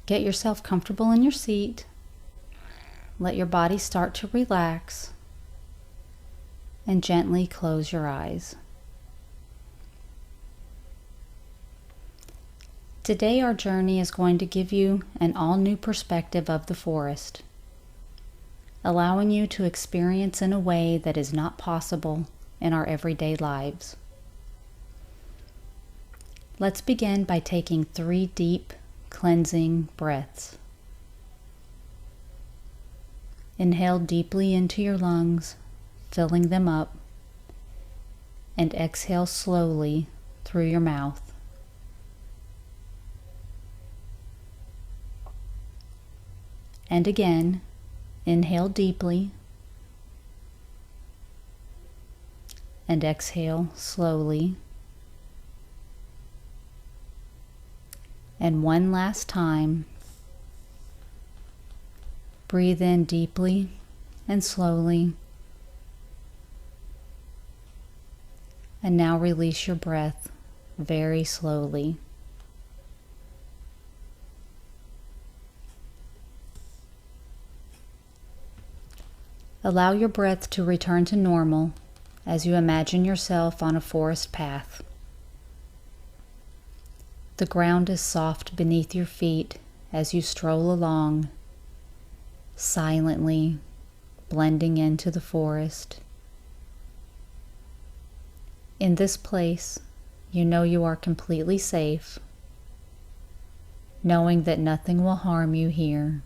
Get yourself comfortable in your seat. Let your body start to relax and gently close your eyes. Today our journey is going to give you an all-new perspective of the forest, allowing you to experience in a way that is not possible in our everyday lives. Let's begin by taking 3 deep, cleansing breaths. Inhale deeply into your lungs, filling them up, and exhale slowly through your mouth. And again, inhale deeply and exhale slowly. And one last time, breathe in deeply and slowly. And now release your breath very slowly. Allow your breath to return to normal as you imagine yourself on a forest path. The ground is soft beneath your feet as you stroll along, silently blending into the forest. In this place, you know you are completely safe, knowing that nothing will harm you here,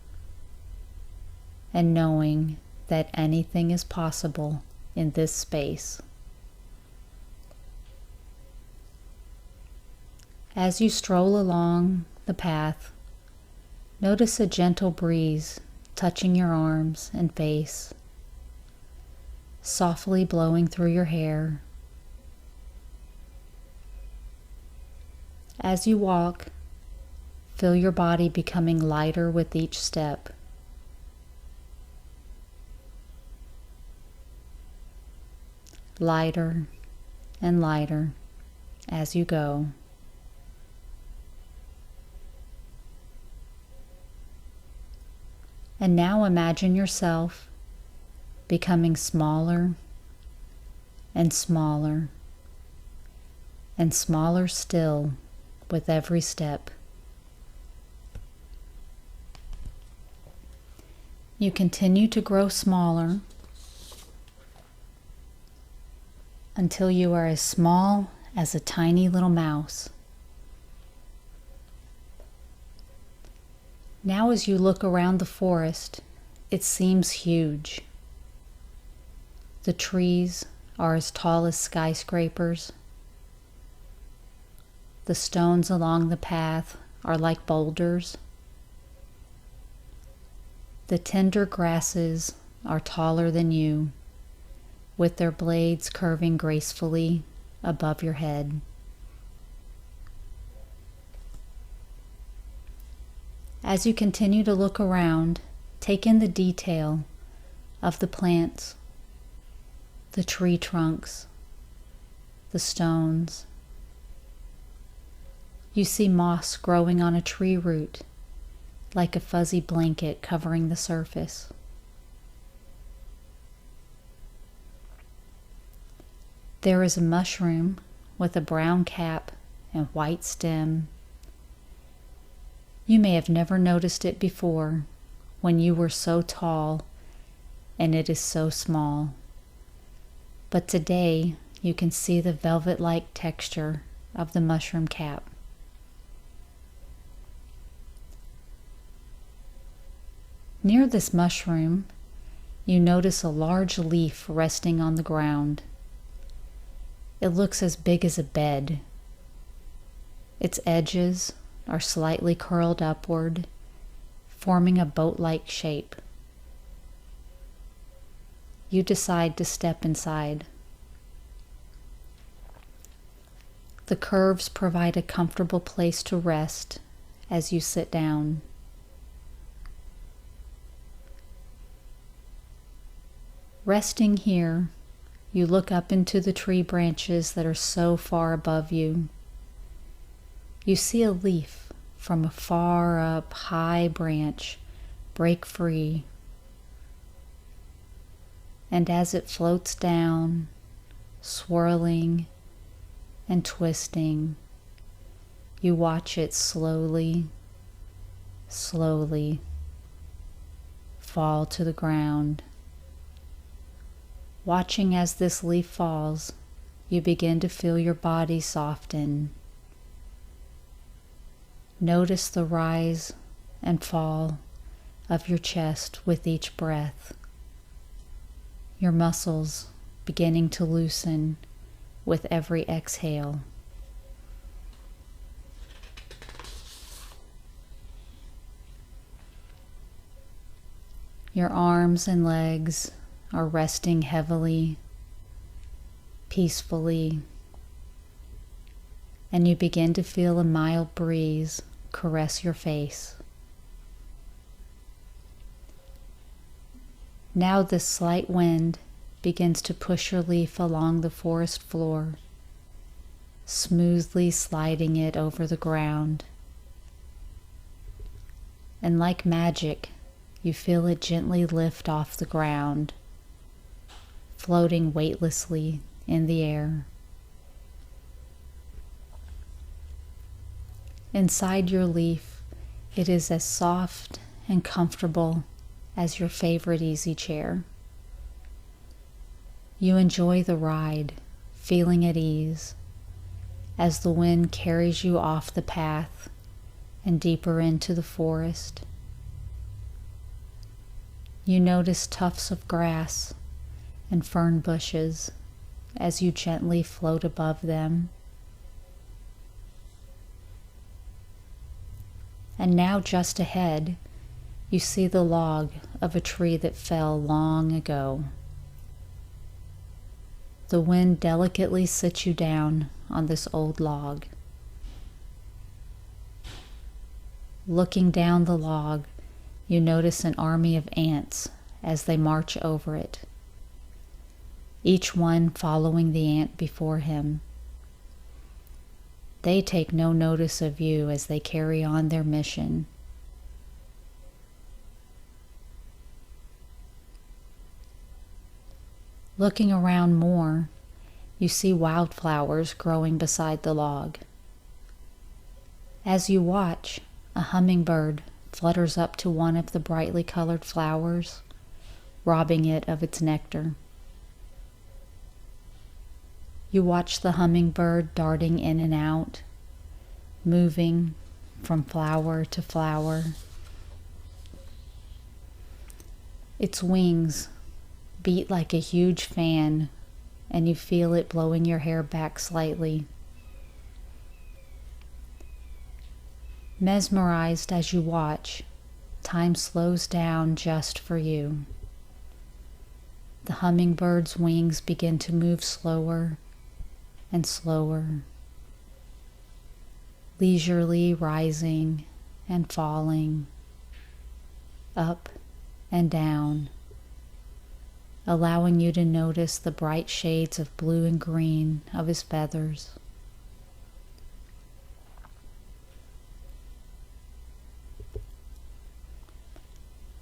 and knowing that anything is possible in this space. As you stroll along the path, notice a gentle breeze touching your arms and face, softly blowing through your hair. As you walk, feel your body becoming lighter with each step. Lighter and lighter as you go. And now imagine yourself becoming smaller and smaller and smaller still with every step. You continue to grow smaller until you are as small as a tiny little mouse. Now as you look around the forest, it seems huge. The trees are as tall as skyscrapers. The stones along the path are like boulders. The tender grasses are taller than you, with their blades curving gracefully above your head. As you continue to look around, take in the detail of the plants, the tree trunks, the stones. You see moss growing on a tree root, like a fuzzy blanket covering the surface. There is a mushroom with a brown cap and white stem. You may have never noticed it before when you were so tall and it is so small. But today you can see the velvet-like texture of the mushroom cap. Near this mushroom, you notice a large leaf resting on the ground. It looks as big as a bed. Its edges are slightly curled upward, forming a boat-like shape. You decide to step inside. The curves provide a comfortable place to rest as you sit down. Resting here, you look up into the tree branches that are so far above you. You see a leaf from a far up high branch break free, and as it floats down, swirling and twisting, you watch it slowly, slowly fall to the ground. Watching as this leaf falls, you begin to feel your body soften. Notice the rise and fall of your chest with each breath. Your muscles beginning to loosen with every exhale. Your arms and legs are resting heavily, peacefully, and you begin to feel a mild breeze caress your face. Now this slight wind begins to push your leaf along the forest floor, smoothly sliding it over the ground. And like magic, you feel it gently lift off the ground, floating weightlessly in the air. Inside your leaf, it is as soft and comfortable as your favorite easy chair. You enjoy the ride, feeling at ease, as the wind carries you off the path and deeper into the forest. You notice tufts of grass and fern bushes as you gently float above them. And now just ahead, you see the log of a tree that fell long ago. The wind delicately sits you down on this old log. Looking down the log, you notice an army of ants as they march over it, each one following the ant before him. They take no notice of you as they carry on their mission. Looking around more, you see wildflowers growing beside the log. As you watch, a hummingbird flutters up to one of the brightly colored flowers, robbing it of its nectar. You watch the hummingbird darting in and out, moving from flower to flower. Its wings beat like a huge fan, and you feel it blowing your hair back slightly. Mesmerized as you watch, time slows down just for you. The hummingbird's wings begin to move slower and slower, leisurely rising and falling, up and down, allowing you to notice the bright shades of blue and green of his feathers.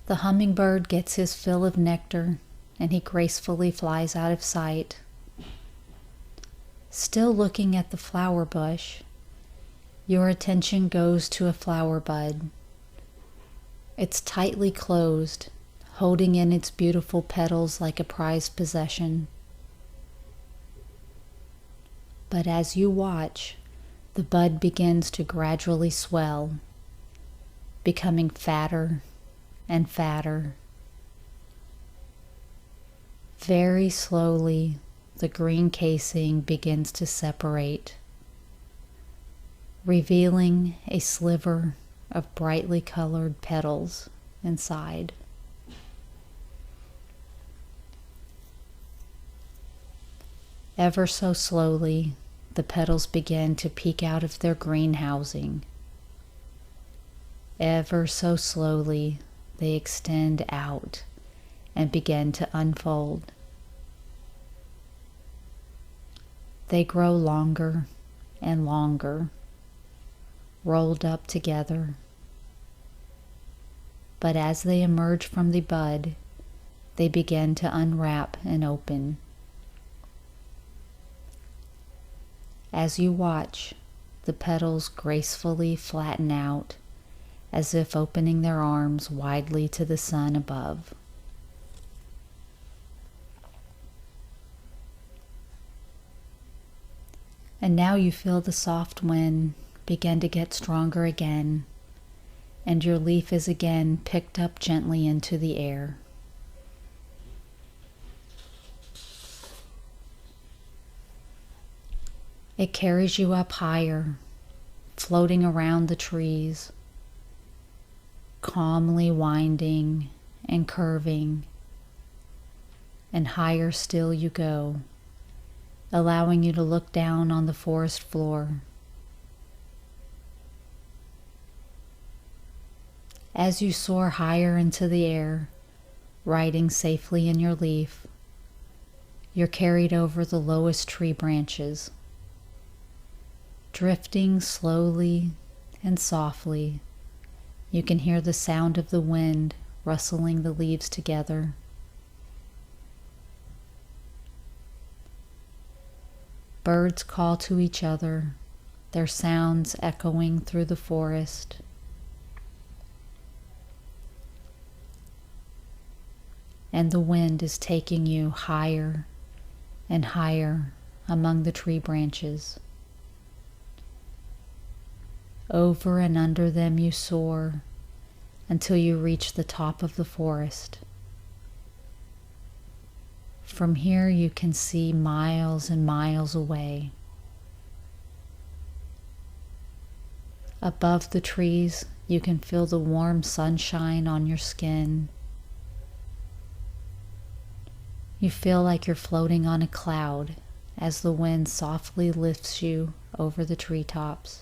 The hummingbird gets his fill of nectar and he gracefully flies out of sight. Still looking at the flower bush, your attention goes to a flower bud. It's tightly closed, holding in its beautiful petals like a prized possession. But as you watch, the bud begins to gradually swell, becoming fatter and fatter. Very slowly, the green casing begins to separate, revealing a sliver of brightly colored petals inside. Ever so slowly, the petals begin to peek out of their green housing. Ever so slowly, they extend out and begin to unfold. They grow longer and longer, rolled up together. But as they emerge from the bud, they begin to unwrap and open. As you watch, the petals gracefully flatten out, as if opening their arms widely to the sun above. And now you feel the soft wind begin to get stronger again, and your leaf is again picked up gently into the air. It carries you up higher, floating around the trees, calmly winding and curving, and higher still you go, allowing you to look down on the forest floor. As you soar higher into the air, riding safely in your leaf, you're carried over the lowest tree branches. Drifting slowly and softly, you can hear the sound of the wind rustling the leaves together. Birds call to each other, their sounds echoing through the forest. And the wind is taking you higher and higher among the tree branches. Over and under them you soar until you reach the top of the forest. From here you can see miles and miles away. Above the trees you can feel the warm sunshine on your skin. You feel like you're floating on a cloud as the wind softly lifts you over the treetops.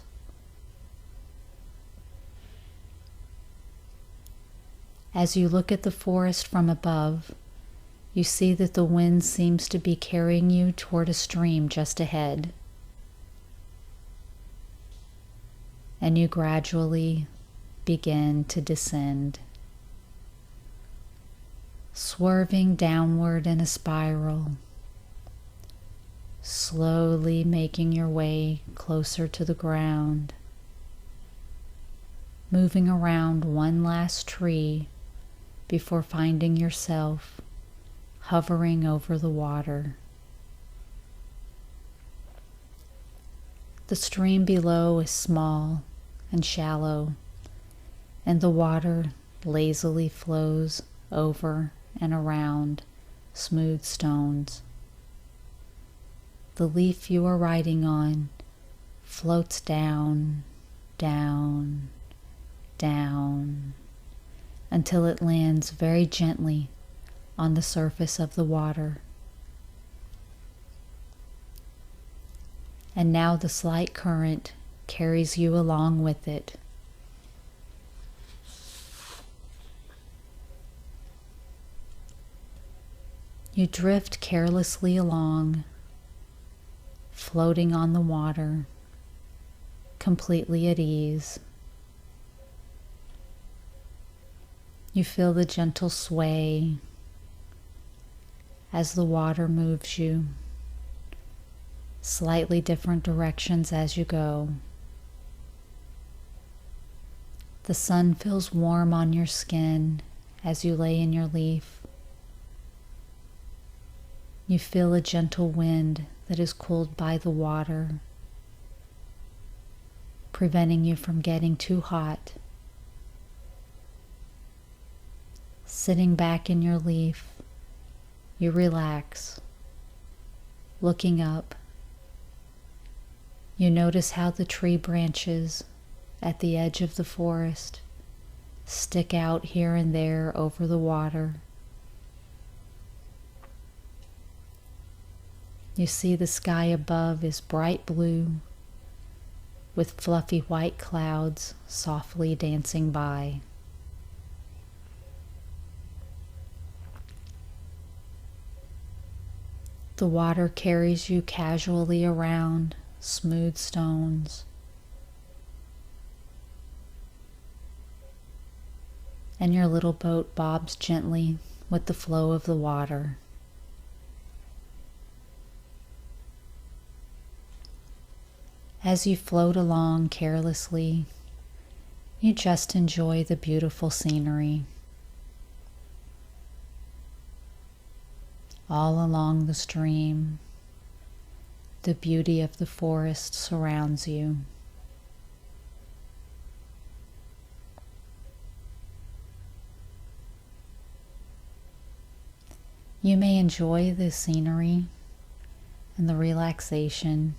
As you look at the forest from above, you see that the wind seems to be carrying you toward a stream just ahead. And you gradually begin to descend, swerving downward in a spiral, slowly making your way closer to the ground, moving around one last tree before finding yourself hovering over the water. The stream below is small and shallow, and the water lazily flows over and around smooth stones. The leaf you are riding on floats down, down, down, until it lands very gently on the surface of the water. And now the slight current carries you along with it. You drift carelessly along, floating on the water, completely at ease. You feel the gentle sway as the water moves you, slightly different directions as you go. The sun feels warm on your skin as you lay in your leaf. You feel a gentle wind that is cooled by the water, preventing you from getting too hot. Sitting back in your leaf, you relax. Looking up, you notice how the tree branches at the edge of the forest stick out here and there over the water. You see the sky above is bright blue, with fluffy white clouds softly dancing by. The water carries you casually around smooth stones. and your little boat bobs gently with the flow of the water. As you float along carelessly, you just enjoy the beautiful scenery. All along the stream, the beauty of the forest surrounds you. You may enjoy the scenery and the relaxation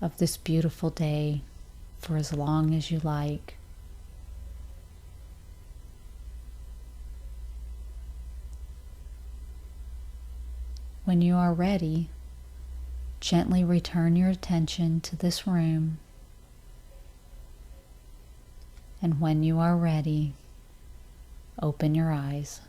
of this beautiful day for as long as you like. When you are ready, gently return your attention to this room, and when you are ready, open your eyes.